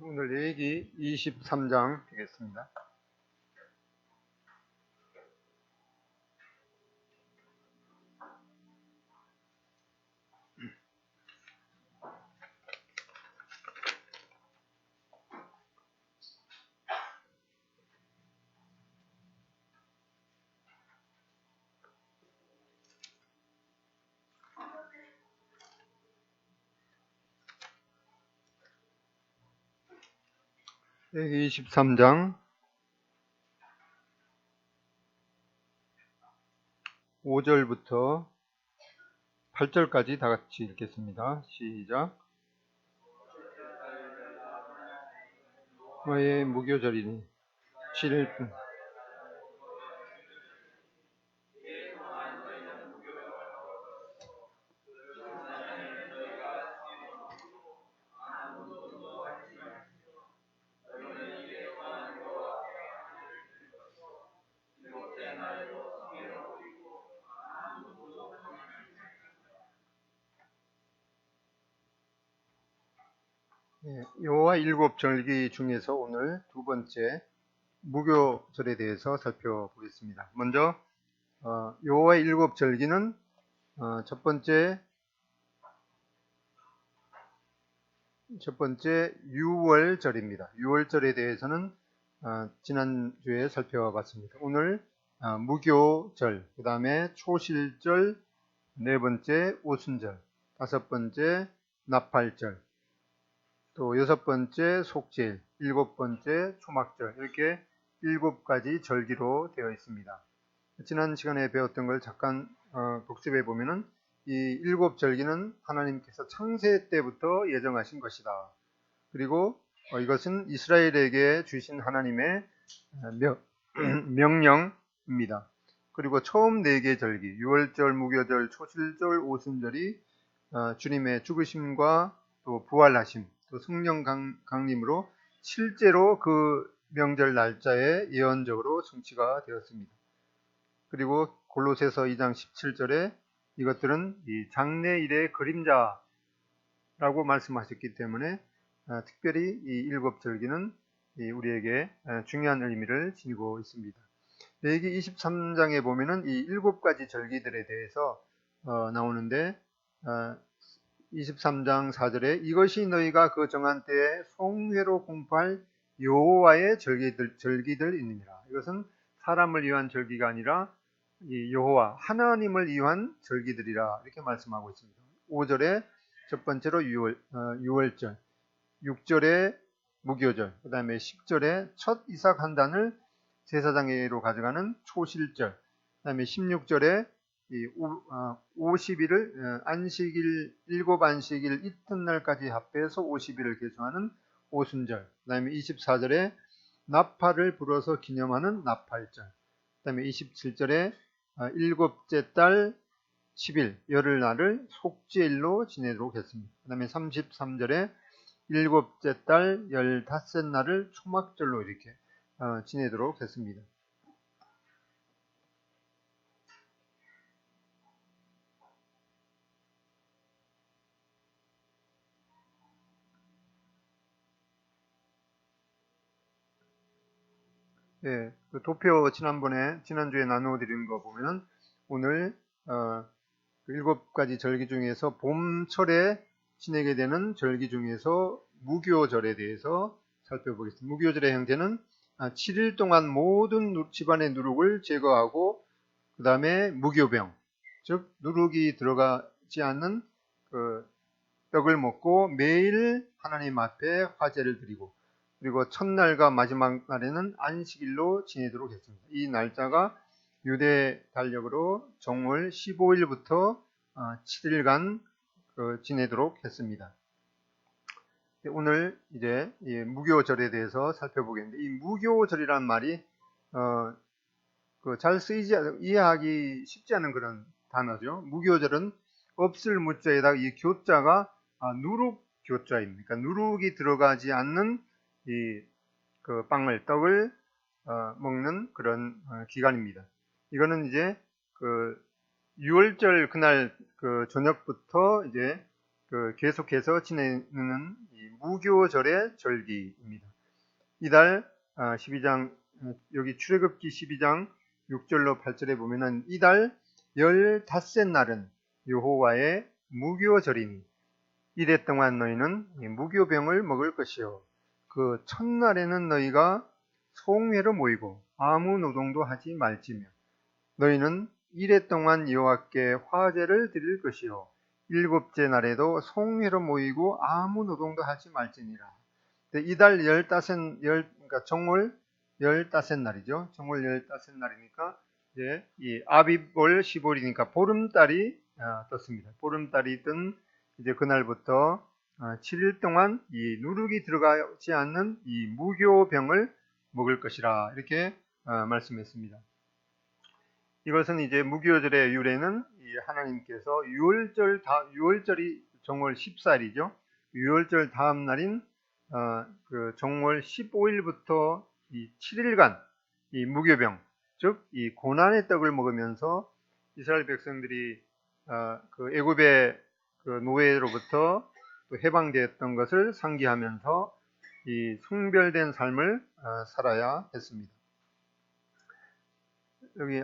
오늘 레위기 23장 되겠습니다. 레위기 23장 5절부터 8절까지 다 같이 읽겠습니다. 시작. 너의 무교절이니 7일 여호와 일곱 절기 중에서 오늘 두 번째 무교절에 대해서 살펴보겠습니다. 먼저 여호와 일곱 절기는 첫 번째 유월절입니다. 유월절에 대해서는 지난주에 살펴봤습니다. 오늘 무교절, 그 다음에 초실절, 네 번째 오순절, 다섯 번째 나팔절, 또 여섯 번째 속죄일, 일곱 번째 초막절, 이렇게 일곱 가지 절기로 되어 있습니다. 지난 시간에 배웠던 걸 잠깐 복습해 보면은 이 일곱 절기는 하나님께서 창세 때부터 예정하신 것이다. 그리고 이것은 이스라엘에게 주신 하나님의 명령입니다. 그리고 처음 네 개 절기, 유월절, 무교절, 초실절, 오순절이 주님의 죽으심과 또 부활하심, 또 성령 강림으로 실제로 그 명절 날짜에 예언적으로 성취가 되었습니다. 그리고 골로새서 2장 17절에 이것들은 이 장래일의 그림자라고 말씀하셨기 때문에 특별히 이 일곱 절기는 우리에게 중요한 의미를 지니고 있습니다. 레위기 23장에 보면은 이 일곱 가지 절기들에 대해서 나오는데 23장 4절에 이것이 너희가 그 정한 때에 송회로 공포할 여호와의 절기들이니라. 이것은 사람을 위한 절기가 아니라 이 여호와 하나님을 위한 절기들이라 이렇게 말씀하고 있습니다. 5절에 첫 번째로 유월절, 6절에 무교절, 그 다음에 10절에 첫 이삭 한 단을 제사장에게로 가져가는 초실절, 그 다음에 16절에 50일을 안식일, 일곱 안식일 이튿날까지 합해서 50일을 계수하는 오순절, 그 다음에 24절에 나팔을 불어서 기념하는 나팔절, 그 다음에 27절에 일곱째 달 10일 열흘날을 속죄일로 지내도록 했습니다. 그 다음에 33절에 일곱째 달 15날을 초막절로 이렇게 지내도록 했습니다. 예, 그 도표 지난주에 나누어드린 거 보면은 오늘 그 일곱 가지 절기 중에서 봄철에 지내게 되는 절기 중에서 무교절에 대해서 살펴보겠습니다. 무교절의 형태는 7일 동안 모든 집안의 누룩을 제거하고 그 다음에 무교병, 즉 누룩이 들어가지 않는 그 떡을 먹고 매일 하나님 앞에 화제를 드리고 그리고 첫날과 마지막 날에는 안식일로 지내도록 했습니다. 이 날짜가 유대 달력으로 정월 15일부터 7일간 지내도록 했습니다. 오늘 이제 무교절에 대해서 살펴보겠는데 이 무교절이란 말이 잘 이해하기 쉽지 않은 그런 단어죠. 무교절은 없을 무자에다가 이 교자가 누룩 교자입니다. 그러니까 누룩이 들어가지 않는 그 떡을 먹는 그런 기간입니다. 이거는 이제 그 유월절 그날 그 저녁부터 이제 계속해서 지내는 이 무교절의 절기입니다. 이달 12장 여기 출애굽기 12장 6절로 8절에 보면은 이달 15째 날은 여호와의 무교절이니 이래 동안 너희는 무교병을 먹을 것이요 그 첫날에는 너희가 송회로 모이고 아무 노동도 하지 말지며 너희는 이래 동안 여호와께 화제를 드릴 것이요 일곱째 날에도 송회로 모이고 아무 노동도 하지 말지니라. 이달 그러니까 정월 15날이죠. 정월 15날이니까 이제 이 아비볼 15일이니까 보름달이 떴습니다. 보름달이 뜬 이제 그날부터 7일 동안 이 누룩이 들어가지 않는 이 무교병을 먹을 것이라 이렇게 말씀했습니다. 이것은 이제 무교절의 유래는 하나님께서 유월절이 정월 14일이죠. 유월절 다음 날인 그 정월 15일부터 이 7일간 이 무교병, 즉 이 고난의 떡을 먹으면서 이스라엘 백성들이 그 애굽의 그 노예로부터 또 해방되었던 것을 상기하면서 이 성별된 삶을 살아야 했습니다. 여기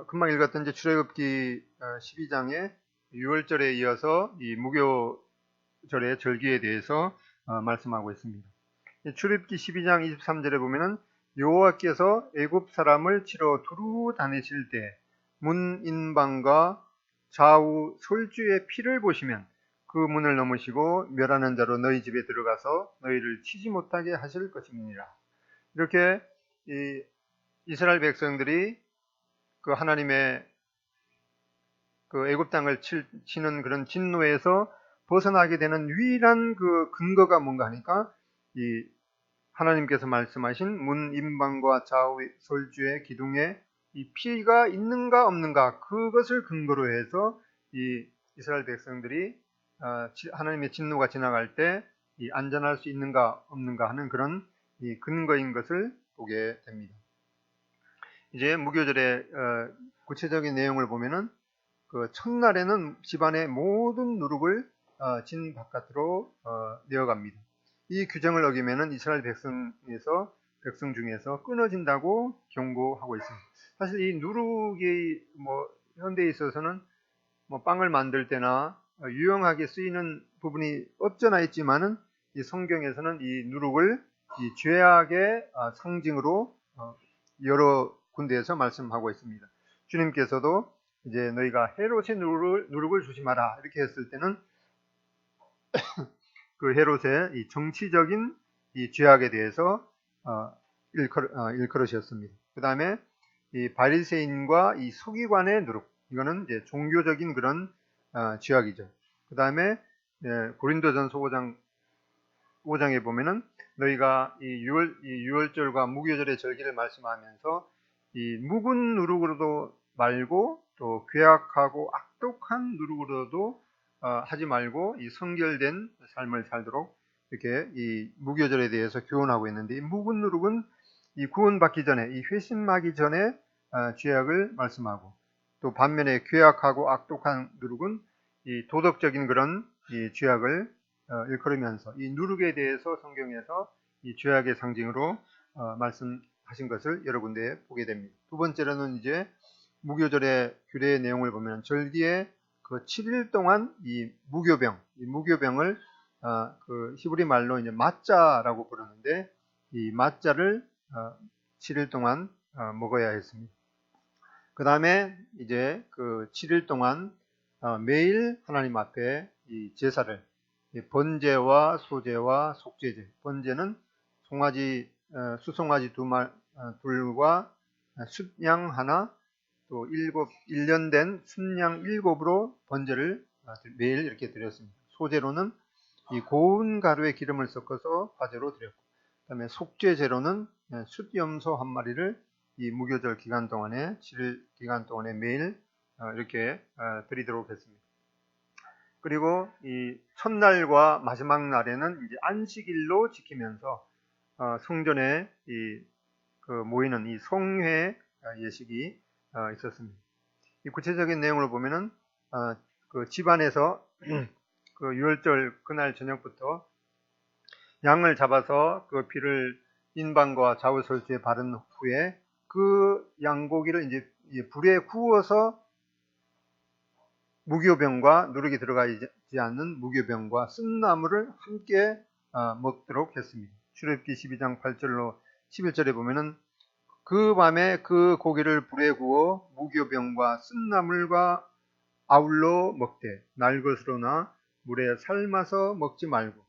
금방 읽었던 이제 출애굽기 12장의 6월절에 이어서 이 무교절의 절기에 대해서 말씀하고 있습니다. 출애굽기 12장 23절에 보면은 여호와께서 애굽 사람을 치러 두루 다니실 때 문인방과 좌우 솔주의 피를 보시면 그 문을 넘으시고 멸하는 자로 너희 집에 들어가서 너희를 치지 못하게 하실 것입니다. 이렇게 이 이스라엘 백성들이 그 하나님의 그 애굽 땅을 치는 그런 진노에서 벗어나게 되는 유일한 그 근거가 뭔가 하니까 이 하나님께서 말씀하신 문인방과 좌우 솔주의 기둥에 이 피가 있는가 없는가 그것을 근거로 해서 이 이스라엘 백성들이 하나님의 진노가 지나갈 때 이 안전할 수 있는가 없는가 하는 그런 이 근거인 것을 보게 됩니다. 이제 무교절의 구체적인 내용을 보면은 그 첫날에는 집안의 모든 누룩을 진 바깥으로 내어갑니다. 이 규정을 어기면은 이스라엘 백성 중에서 끊어진다고 경고하고 있습니다. 사실 이 누룩이 뭐 현대에 있어서는 뭐 빵을 만들 때나 유용하게 쓰이는 부분이 없잖아 있지만은 이 성경에서는 이 누룩을 이 죄악의 상징으로 여러 군데에서 말씀하고 있습니다. 주님께서도 이제 너희가 헤롯의 누룩을 조심하라 이렇게 했을 때는 그 헤롯의 이 정치적인 이 죄악에 대해서 일컬으셨습니다. 그 다음에 이 바리새인과 이 서기관의 누룩 이거는 이제 종교적인 그런 죄악이죠. 그 다음에 고린도전서 5장에 보면은 너희가 이 유월절과 무교절의 절기를 말씀하면서 이 묵은 누룩으로도 말고 또 괴악하고 악독한 누룩으로도 하지 말고 이 성결된 삶을 살도록 이렇게 이 무교절에 대해서 교훈하고 있는데 이 묵은 누룩은 이 구원받기 전에 이 회심하기 전에 죄악을 말씀하고 또 반면에 괴악하고 악독한 누룩은 이 도덕적인 그런 이 죄악을 일컬으면서 이 누룩에 대해서 성경에서 이 죄악의 상징으로 말씀하신 것을 여러 군데 보게 됩니다. 두 번째로는 이제 무교절의 규례의 내용을 보면 절기에 그 7일 동안 이 무교병을 그 히브리 말로 이제 마짜라고 부르는데 이 마짜를 7일 동안 먹어야 했습니다. 그 다음에 이제 그 7일 동안 매일 하나님 앞에 이 제사를 번제와 소제와 속죄제, 번제는 수송아지 둘과 숫양 하나, 또 1년 된 순양 7으로 번제를 매일 이렇게 드렸습니다. 소제로는 이 고운 가루에 기름을 섞어서 화제로 드렸고, 그 다음에 속죄제로는 숫염소 한 마리를 이 무교절 기간 동안에 7일 기간 동안에 매일 이렇게 드리도록 했습니다. 그리고 이 첫날과 마지막 날에는 이제 안식일로 지키면서 성전에 그 모이는 이 성회 예식이 있었습니다. 이 구체적인 내용을 보면은 그 집안에서 그 유월절 그날 저녁부터 양을 잡아서 그 피를 인방과 좌우설주에 바른 후에 그 양고기를 이제 불에 구워서 무교병과 누룩이 들어가지 않는 무교병과 쓴나물을 함께 먹도록 했습니다. 출애굽기 12장 8절로 11절에 보면은 그 밤에 그 고기를 불에 구워 무교병과 쓴나물과 아울러 먹되 날 것으로나 물에 삶아서 먹지 말고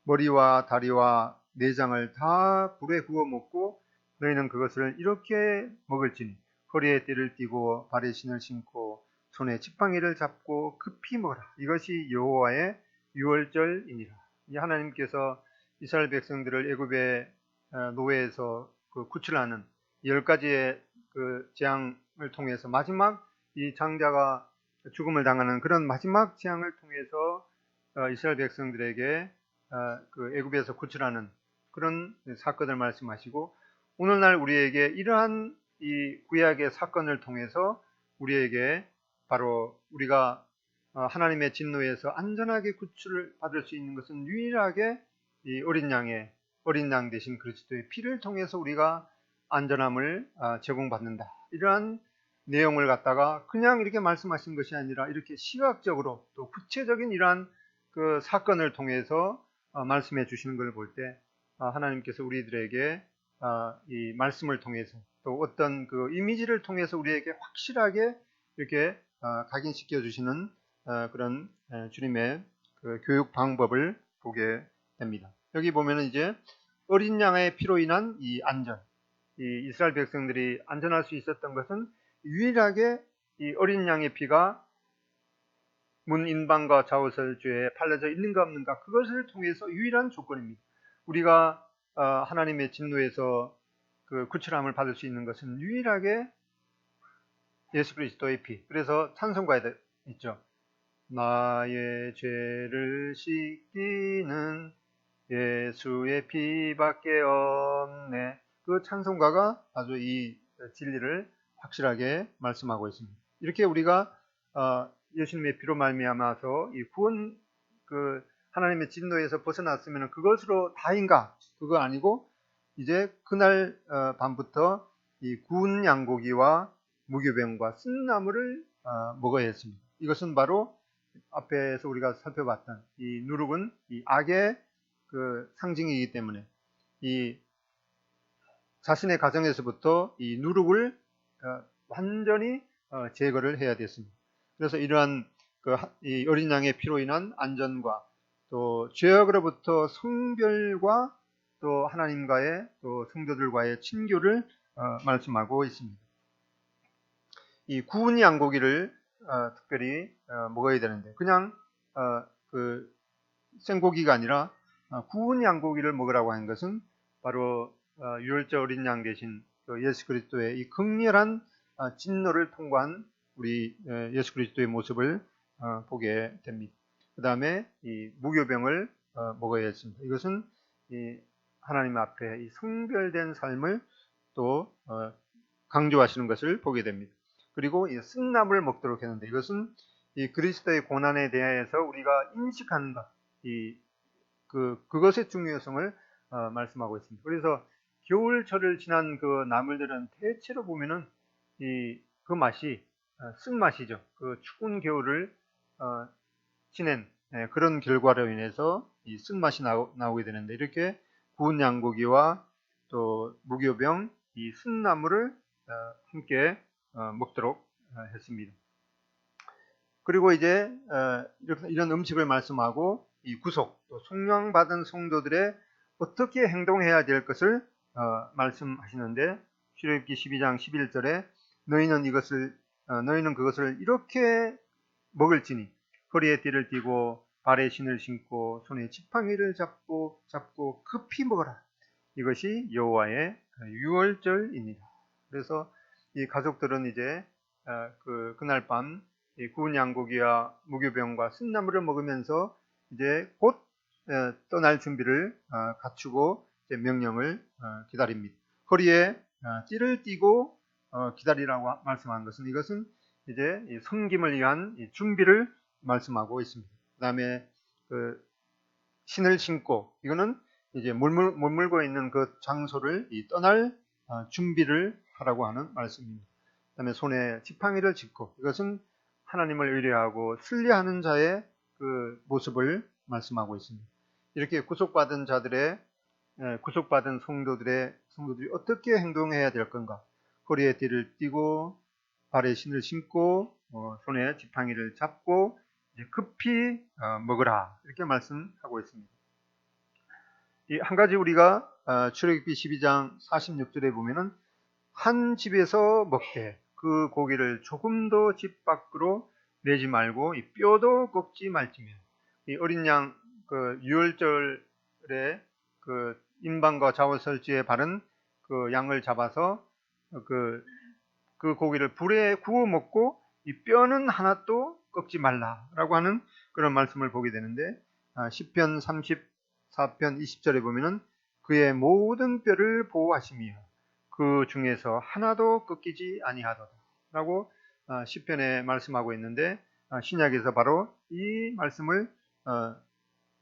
머리와 다리와 내장을 다 불에 구워 먹고 너희는 그것을 이렇게 먹을지니 허리에 띠를 띠고 발에 신을 신고 손에 지팡이를 잡고 급히 먹어라. 이것이 여호와의 유월절이니라. 이 하나님께서 이스라엘 백성들을 애굽의 노예에서 그 구출하는 10가지의 그 재앙을 통해서 마지막 이 장자가 죽음을 당하는 그런 마지막 재앙을 통해서 이스라엘 백성들에게 그 애굽에서 구출하는 그런 사건을 말씀하시고 오늘날 우리에게 이러한 이 구약의 사건을 통해서 우리에게 바로 우리가 하나님의 진노에서 안전하게 구출을 받을 수 있는 것은 유일하게 이 어린 양 대신 그리스도의 피를 통해서 우리가 안전함을 제공받는다. 이러한 내용을 갖다가 그냥 이렇게 말씀하신 것이 아니라 이렇게 시각적으로 또 구체적인 이러한 그 사건을 통해서 말씀해 주시는 걸 볼 때 하나님께서 우리들에게 이 말씀을 통해서 또 어떤 그 이미지를 통해서 우리에게 확실하게 이렇게 각인시켜 주시는 그런 주님의 그 교육 방법을 보게 됩니다. 여기 보면은 이제 어린 양의 피로 인한 이 안전, 이 이스라엘 백성들이 안전할 수 있었던 것은 유일하게 이 어린 양의 피가 문 인방과 좌우설주에 팔려져 있는가 없는가 그것을 통해서 유일한 조건입니다. 우리가 하나님의 진노에서 그 구출함을 받을 수 있는 것은 유일하게 예수 그리스도의 피. 그래서 찬송가에 있죠. 나의 죄를 씻기는 예수의 피밖에 없네. 그 찬송가가 아주 이 진리를 확실하게 말씀하고 있습니다. 이렇게 우리가 예수님의 피로 말미암아서 이 구원 그 하나님의 진노에서 벗어났으면 그것으로 다인가? 그거 아니고 이제 그날 밤부터 이 구운 양고기와 무교병과 쓴나물을 먹어야 했습니다. 이것은 바로 앞에서 우리가 살펴봤던 이 누룩은 이 악의 그 상징이기 때문에 이 자신의 가정에서부터 이 누룩을 완전히 제거를 해야 됐습니다. 그래서 이러한 이 어린 양의 피로 인한 안전과 또 죄악으로부터 성별과 또 하나님과의 또 성도들과의 친교를 말씀하고 있습니다. 이 구운 양고기를 특별히 먹어야 되는데 그냥 그 생고기가 아니라 구운 양고기를 먹으라고 하는 것은 바로 유월절 어린 양 대신 예수 그리스도의 이 극렬한 진노를 통과한 우리 예수 그리스도의 모습을 보게 됩니다. 그 다음에 이 무교병을 먹어야 했습니다. 이것은 이 하나님 앞에 이 성별된 삶을 또 강조하시는 것을 보게 됩니다. 그리고 이 쓴나물을 먹도록 했는데 이것은 이 그리스도의 고난에 대해서 우리가 인식하는 것, 그것의 중요성을 말씀하고 있습니다. 그래서 겨울철을 지난 그 나물들은 대체로 보면은 그 맛이 쓴맛이죠. 그 추운 겨울을 지낸 그런 결과로 인해서 이 쓴맛이 나오게 되는데 이렇게 구운 양고기와 또 무교병, 이 쓴나물을 함께 먹도록 했습니다. 그리고 이제 이런 음식을 말씀하고 이 구속, 또 속량받은 성도들의 어떻게 행동해야 될 것을 말씀하시는데 출애굽기 12장 11절에 너희는 그것을 이렇게 먹을지니 허리에 띠를 띠고 발에 신을 신고 손에 지팡이를 잡고 급히 먹어라. 이것이 여호와의 유월절입니다. 그래서 이 가족들은 이제 그날 밤 구운 양고기와 무교병과 쓴나물을 먹으면서 이제 곧 떠날 준비를 갖추고 이제 명령을 기다립니다. 허리에 띠를 띠고 기다리라고 말씀한 것은 이것은 이제 섬김을 위한 준비를 말씀하고 있습니다. 그 다음에 그 신을 신고, 이거는 이제 머물고 있는 그 장소를 떠날 준비를 하라고 하는 말씀입니다. 그 다음에 손에 지팡이를 짚고, 이것은 하나님을 의뢰하고 순례하는 자의 그 모습을 말씀하고 있습니다. 이렇게 구속받은 자들의, 구속받은 성도들이 어떻게 행동해야 될 건가? 허리에 띠를 띠고 발에 신을 신고 손에 지팡이를 잡고 이제 급히 먹으라, 이렇게 말씀하고 있습니다. 한 가지 우리가 출애굽기 12장 46절에 보면은 한 집에서 먹되 그 고기를 조금도 집 밖으로 내지 말고 이 뼈도 꺾지 말지며, 이 어린 양 그 유월절에 그 인방과 좌우설지에 바른 그 양을 잡아서 그 고기를 불에 구워 먹고 이 뼈는 하나도 꺾지 말라라고 하는 그런 말씀을 보게 되는데, 시편 34편 20절에 보면은 그의 모든 뼈를 보호하시며 그 중에서 하나도 꺾이지 아니하도다 라고 시편에 말씀하고 있는데, 신약에서 바로 이 말씀을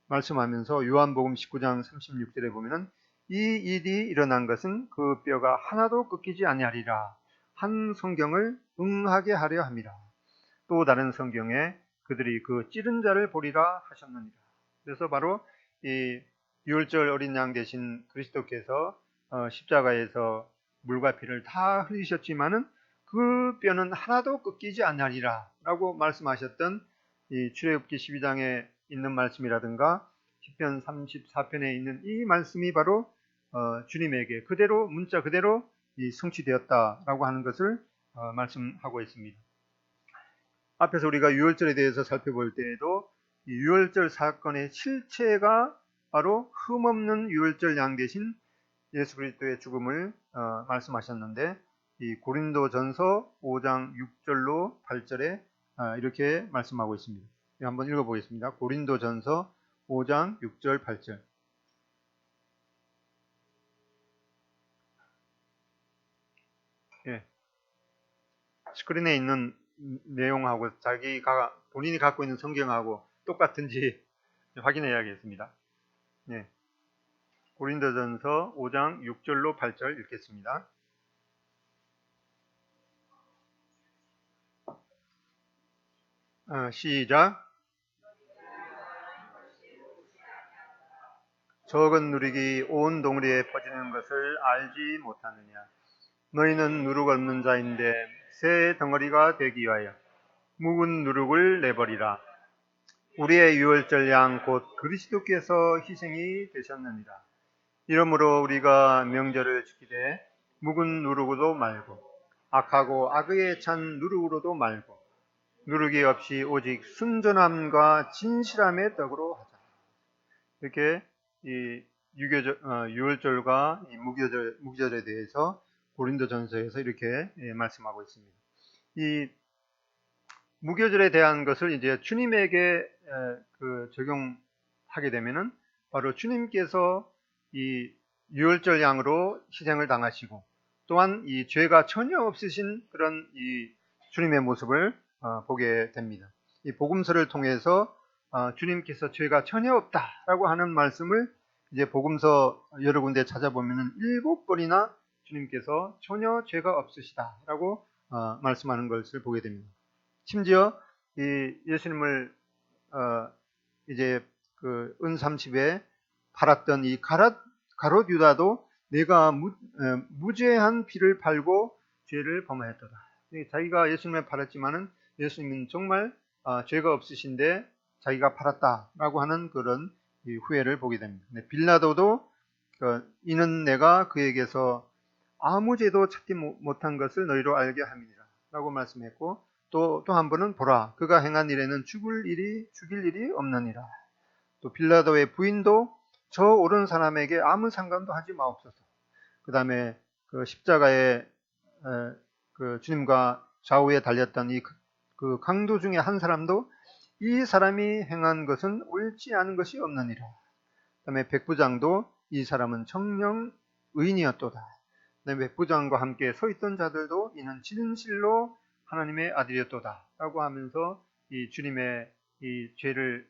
말씀하면서 요한복음 19장 36절에 보면은 이 일이 일어난 것은 그 뼈가 하나도 꺾이지 아니하리라 한 성경을 응하게 하려 함이라. 또 다른 성경에 그들이 그 찌른 자를 보리라 하셨느니라. 그래서 바로 이 유월절 어린 양 대신 그리스도께서 십자가에서 물과 피를 다 흘리셨지만은 그 뼈는 하나도 꺾이지 아니하리라 라고 말씀하셨던 이 출애굽기 12장에 있는 말씀이라든가 시편 34편에 있는 이 말씀이 바로 주님에게 그대로 문자 그대로 성취되었다라고 하는 것을 말씀하고 있습니다. 앞에서 우리가 유월절에 대해서 살펴볼 때에도 이 유월절 사건의 실체가 바로 흠없는 유월절 양 대신 예수 그리스도의 죽음을 말씀하셨는데, 이 고린도전서 5장 6절로 8절에 이렇게 말씀하고 있습니다. 한번 읽어보겠습니다. 고린도전서 5장 6절 8절. 예. 스크린에 있는 내용하고 본인이 갖고 있는 성경하고 똑같은지 확인해야겠습니다. 예. 고린도전서 5장 6절로 8절 읽겠습니다. 시작. 적은 누룩이 온 동리에 퍼지는 것을 알지 못하느냐. 너희는 누룩 없는 자인데 새 덩어리가 되기 위하여 묵은 누룩을 내버리라. 우리의 유월절 양 곧 그리스도께서 희생이 되셨느니라. 이러므로 우리가 명절을 지키되 묵은 누룩으로 말고 악하고 악의에 찬 누룩으로도 말고 누룩이 없이 오직 순전함과 진실함의 떡으로 하자. 이렇게 이 유월절과 이 무교절에 대해서 고린도전서에서 이렇게 말씀하고 있습니다. 이 무교절에 대한 것을 이제 주님에게 적용하게 되면은 바로 주님께서 이 유월절 양으로 희생을 당하시고 또한 이 죄가 전혀 없으신 그런 이 주님의 모습을 보게 됩니다. 이 복음서를 통해서 주님께서 죄가 전혀 없다라고 하는 말씀을 이제 복음서 여러 군데 찾아보면은 7번이나 주님께서 전혀 죄가 없으시다라고 말씀하는 것을 보게 됩니다. 심지어 이 예수님을 이제 그 은30에 팔았던 이 가롯 유다도 내가 무죄한 피를 팔고 죄를 범하였도다. 자기가 예수님을 팔았지만은 예수님은 정말 죄가 없으신데 자기가 팔았다라고 하는 그런 후회를 보게 됩니다. 빌라도도 이는 내가 그에게서 아무 죄도 찾지 못한 것을 너희로 알게 함이니라 라고 말씀했고, 또 한 번은 보라 그가 행한 일에는 죽일 일이 없느니라. 또 빌라도의 부인도 저 옳은 사람에게 아무 상관도 하지 마옵소서. 그 다음에 그 십자가에 그 주님과 좌우에 달렸던 그 강도 중에 한 사람도 이 사람이 행한 것은 옳지 않은 것이 없느니라. 그 다음에 백부장도 이 사람은 정령 의인이었도다. 그 다음에 백부장과 함께 서 있던 자들도 이는 진실로 하나님의 아들이었도다 라고 하면서 이 주님의 이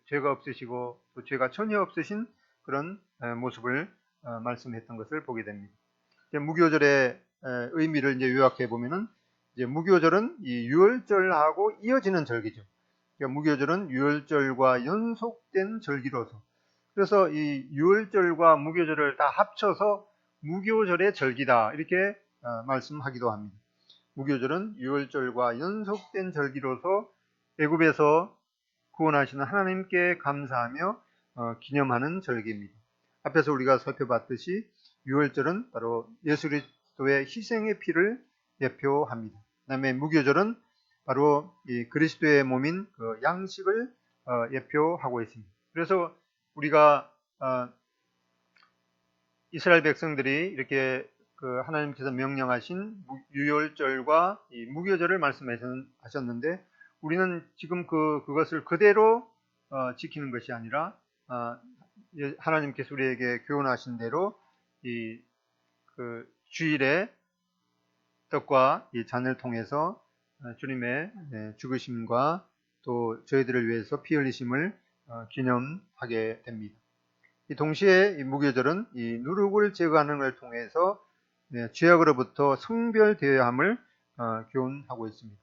죄가 없으시고 또 죄가 전혀 없으신 그런 모습을 말씀했던 것을 보게 됩니다. 무교절의 의미를 이제 요약해 보면은 이제 무교절은 이 유월절하고 이어지는 절기죠. 그러니까 무교절은 유월절과 연속된 절기로서, 그래서 이 유월절과 무교절을 다 합쳐서 무교절의 절기다 이렇게 말씀하기도 합니다. 무교절은 유월절과 연속된 절기로서 애굽에서 구원하시는 하나님께 감사하며 기념하는 절기입니다. 앞에서 우리가 살펴봤듯이 유월절은 바로 예수 그리스도의 희생의 피를 예표합니다. 그다음에 무교절은 바로 이 그리스도의 몸인 그 양식을 예표하고 있습니다. 그래서 우리가 이스라엘 백성들이 이렇게 그 하나님께서 명령하신 유월절과 이 무교절을 말씀하셨는데, 우리는 지금 그것을 그대로 지키는 것이 아니라 하나님께서 우리에게 교훈하신 대로 그 주일에 떡과 이 잔을 통해서 주님의 죽으심과 또 저희들을 위해서 피 흘리심을 기념하게 됩니다. 동시에 이 무교절은 이 누룩을 제거하는 것을 통해서 죄악으로부터 성별되어야 함을 교훈하고 있습니다.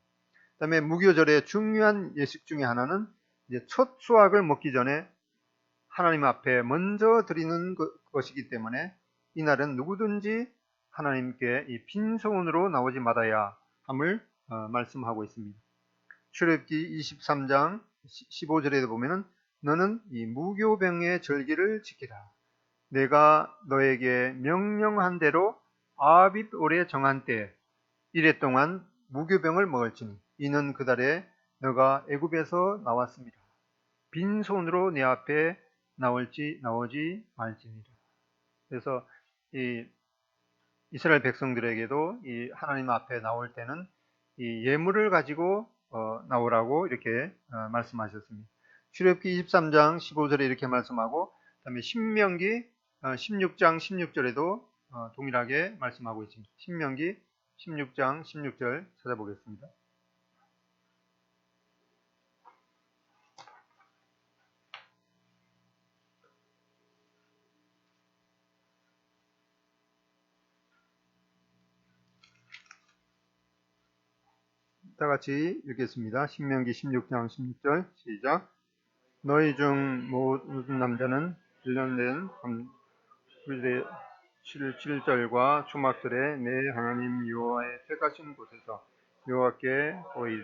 그 다음에 무교절의 중요한 예식 중에 하나는 이제 첫 수확을 먹기 전에 하나님 앞에 먼저 드리는 것이기 때문에 이날은 누구든지 하나님께 이 빈손으로 나오지 말아야 함을 말씀하고 있습니다. 출애굽기 23장 15절에도 보면은 너는 이 무교병의 절기를 지키라. 내가 너에게 명령한 대로 아빗 올해 정한 때 이래 동안 무교병을 먹을지니 이는 그달에 너가 애굽에서 나왔습니다. 빈손으로 내 앞에 나오지 말지니라. 그래서 이 이스라엘 백성들에게도 이 하나님 앞에 나올 때는 이 예물을 가지고 나오라고 이렇게 말씀하셨습니다. 출애굽기 23장 15절에 이렇게 말씀하고, 그다음에 신명기 16장 16절에도 동일하게 말씀하고 있습니다. 신명기 16장 16절 찾아보겠습니다. 다 같이 읽겠습니다. 신명기 16장 16절 시작. 너희 중 모든 남자는 1년 된 7절과 초막절에 내 하나님 여호와의 택하신 곳에서 여호와께 보이리.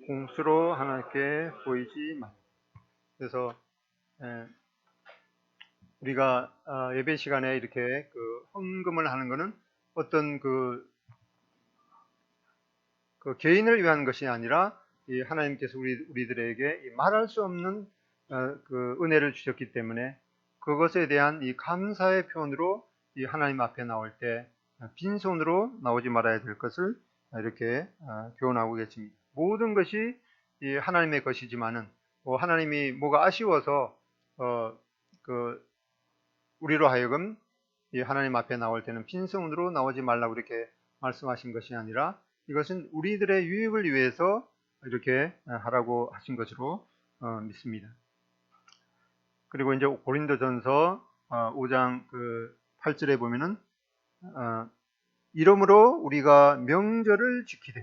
공수로 하나님께 보이지 마. 그래서 우리가 예배 시간에 이렇게 그 헌금을 하는 것은 어떤 그 개인을 위한 것이 아니라 이 하나님께서 우리들에게 말할 수 없는 그 은혜를 주셨기 때문에 그것에 대한 이 감사의 표현으로 이 하나님 앞에 나올 때 빈손으로 나오지 말아야 될 것을 이렇게 교훈하고 계십니다. 모든 것이 이 하나님의 것이지만은 하나님이 뭐가 아쉬워서 우리로 하여금 이 하나님 앞에 나올 때는 빈손으로 나오지 말라고 이렇게 말씀하신 것이 아니라 이것은 우리들의 유익을 위해서 이렇게 하라고 하신 것으로 믿습니다. 그리고 이제 고린도전서 5장 8절에 보면은 이러므로 우리가 명절을 지키되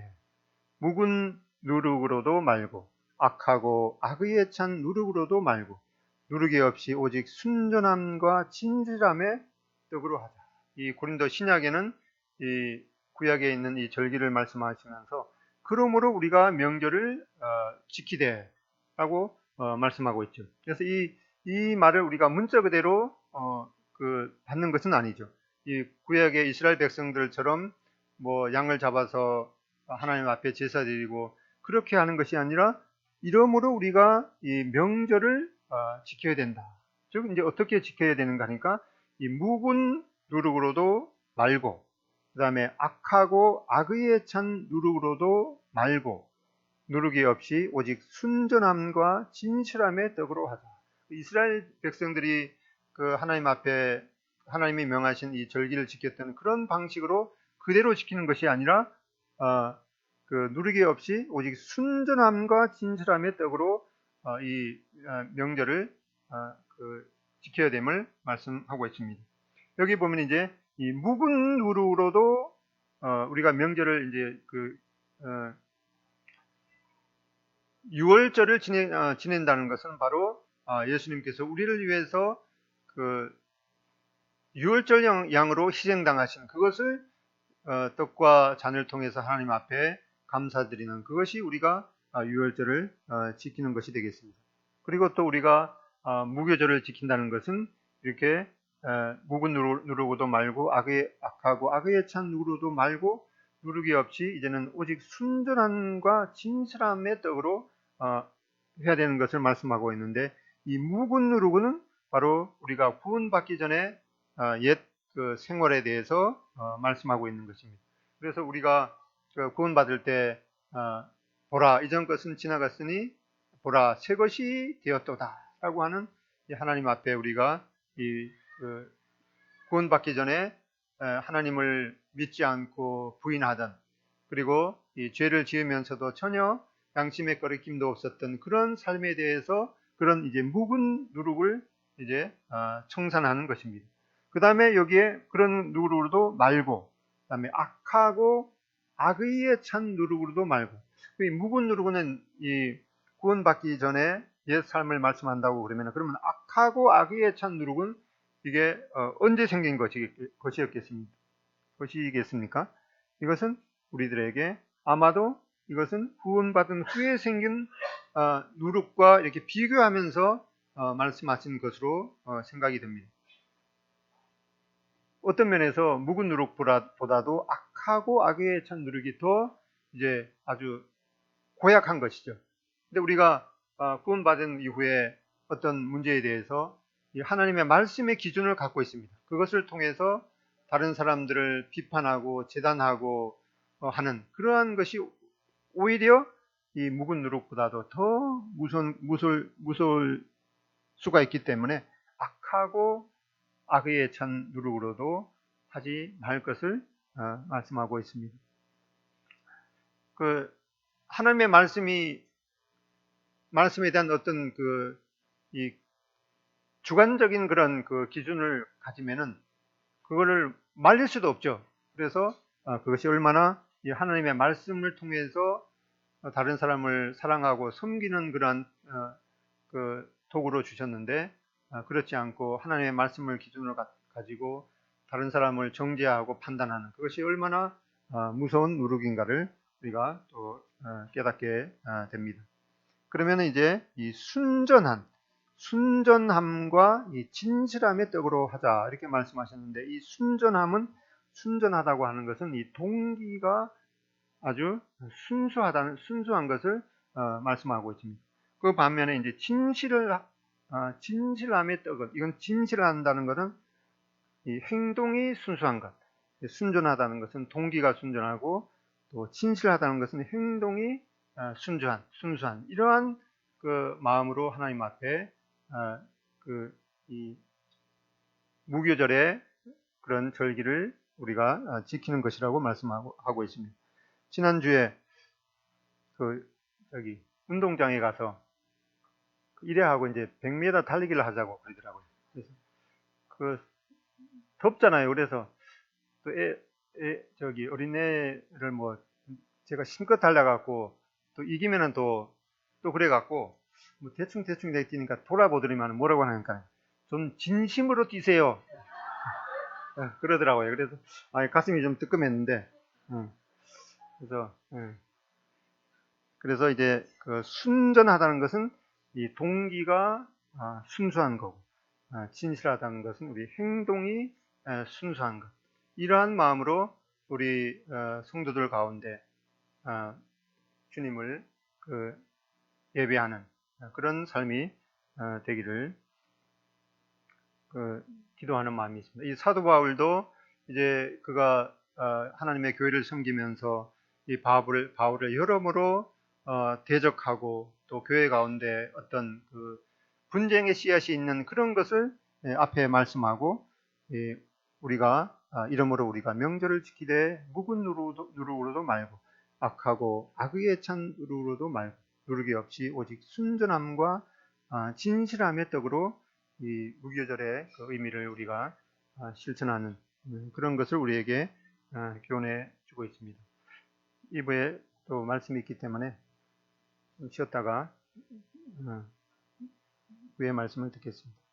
묵은 누룩으로도 말고 악하고 악의에 찬 누룩으로도 말고 누룩이 없이 오직 순전함과 진실함의 떡으로 하자. 이 고린도 신약에는 이 구약에 있는 이 절기를 말씀하시면서 그러므로 우리가 명절을 지키되라고 말씀하고 있죠. 그래서 이 말을 우리가 문자 그대로 받는 것은 아니죠. 이 구약의 이스라엘 백성들처럼 뭐 양을 잡아서 하나님 앞에 제사 드리고 그렇게 하는 것이 아니라 이러므로 우리가 이 명절을 지켜야 된다. 즉 이제 어떻게 지켜야 되는가 하니까 이 묵은 누룩으로도 말고 그 다음에 악하고 악의에 찬 누룩으로도 말고 누룩이 없이 오직 순전함과 진실함의 떡으로 하자. 이스라엘 백성들이 그 하나님 앞에 하나님이 명하신 이 절기를 지켰던 그런 방식으로 그대로 지키는 것이 아니라 그 누룩이 없이 오직 순전함과 진실함의 떡으로 이 명절을 지켜야 됨을 말씀하고 있습니다. 여기 보면 이제 이 묵은 누룩으로도 우리가 명절을 이제 유월절을 지낸다는 것은 바로 예수님께서 우리를 위해서 유월절 양으로 희생당하신 그것을 떡과 잔을 통해서 하나님 앞에 감사드리는 그것이 우리가 유월절을 지키는 것이 되겠습니다. 그리고 또 우리가 무교절을 지킨다는 것은 이렇게 묵은 누룩으로도 말고 악하고 악의에 찬 누룩으로도 말고 누룩이 없이 이제는 오직 순전함과 진실함의 떡으로 해야 되는 것을 말씀하고 있는데, 이 묵은 누룩은 바로 우리가 구원받기 전에 옛 생활에 대해서 말씀하고 있는 것입니다. 그래서 우리가 구원받을 때 보라 이전 것은 지나갔으니 보라 새 것이 되었도다 라고 하는 하나님 앞에 우리가 구원받기 전에 하나님을 믿지 않고 부인하던, 그리고 이 죄를 지으면서도 전혀 양심의 거리낌도 없었던 그런 삶에 대해서 그런 이제 묵은 누룩을 이제 청산하는 것입니다. 그 다음에 여기에 그런 누룩으로도 말고, 그 다음에 악하고 악의에 찬 누룩으로도 말고, 이 묵은 누룩은 이 구원받기 전에 옛 삶을 말씀한다고 그러면 악하고 악의에 찬 누룩은 이게 언제 생긴 것이겠습니까? 이것은 우리들에게 아마도 이것은 구원받은 후에 생긴 누룩과 이렇게 비교하면서 말씀하신 것으로 생각이 됩니다. 어떤 면에서 묵은 누룩보다도 악하고 악의에 찬 누룩이 더 이제 아주 고약한 것이죠. 근데 우리가 구원받은 이후에 어떤 문제에 대해서 하나님의 말씀의 기준을 갖고 있습니다. 그것을 통해서 다른 사람들을 비판하고 재단하고 하는 그러한 것이 오히려 이 묵은 누룩보다도 더 무서울 수가 있기 때문에 악하고 악의에 찬 누룩으로도 하지 말 것을 말씀하고 있습니다. 하나님의 말씀에 대한 어떤 이 주관적인 그런 기준을 가지면은 그거를 말릴 수도 없죠. 그래서 그것이 얼마나 이 하나님의 말씀을 통해서 다른 사람을 사랑하고 섬기는 그런 도구로 주셨는데, 그렇지 않고 하나님의 말씀을 기준으로 가지고 다른 사람을 정죄하고 판단하는 그것이 얼마나 무서운 누룩인가를 우리가 또 깨닫게 됩니다. 그러면 이제 이 순전함과 이 진실함의 떡으로 하자 이렇게 말씀하셨는데, 이 순전하다고 하는 것은 이 동기가 아주 순수한 것을 말씀하고 있습니다. 그 반면에 이제 진실함의 떡은, 이건 진실한다는 것은 이 행동이 순수한 것, 순전하다는 것은 동기가 순전하고 또 진실하다는 것은 행동이 순수한 이러한 마음으로 하나님 앞에 이 무교절의 그런 절기를 우리가 지키는 것이라고 말씀하고 있습니다. 지난주에 운동장에 가서 일회하고 이제 100m 달리기를 하자고 그러더라고요. 그래서 덥잖아요. 그래서 또 어린애를 제가 신껏 달려갖고 또 이기면은 또 그래갖고 대충 뛰니까 돌아보더니만 뭐라고 하니까 좀 진심으로 뛰세요. 그러더라고요. 그래서 가슴이 좀 뜨끔했는데, 그래서 이제 순전하다는 것은 이 동기가 순수한 거고, 진실하다는 것은 우리 행동이 순수한 것. 이러한 마음으로 우리 성도들 가운데 주님을 예배하는 그런 삶이 되기를 기도하는 마음이 있습니다. 이 사도 바울도 이제 그가 하나님의 교회를 섬기면서 이 바울을 여러모로 대적하고 또 교회 가운데 어떤 분쟁의 씨앗이 있는 그런 것을 앞에 말씀하고, 우리가 이러므로 우리가 명절을 지키되 묵은 누룩으로도 말고 악하고 악의에 찬 누룩으로도 말고 누룩이 없이 오직 순전함과 진실함의 떡으로 이 무교절의 그 의미를 우리가 실천하는 그런 것을 우리에게 교훈해 주고 있습니다. 2부에 또 말씀이 있기 때문에 좀 쉬었다가 후에 말씀을 듣겠습니다.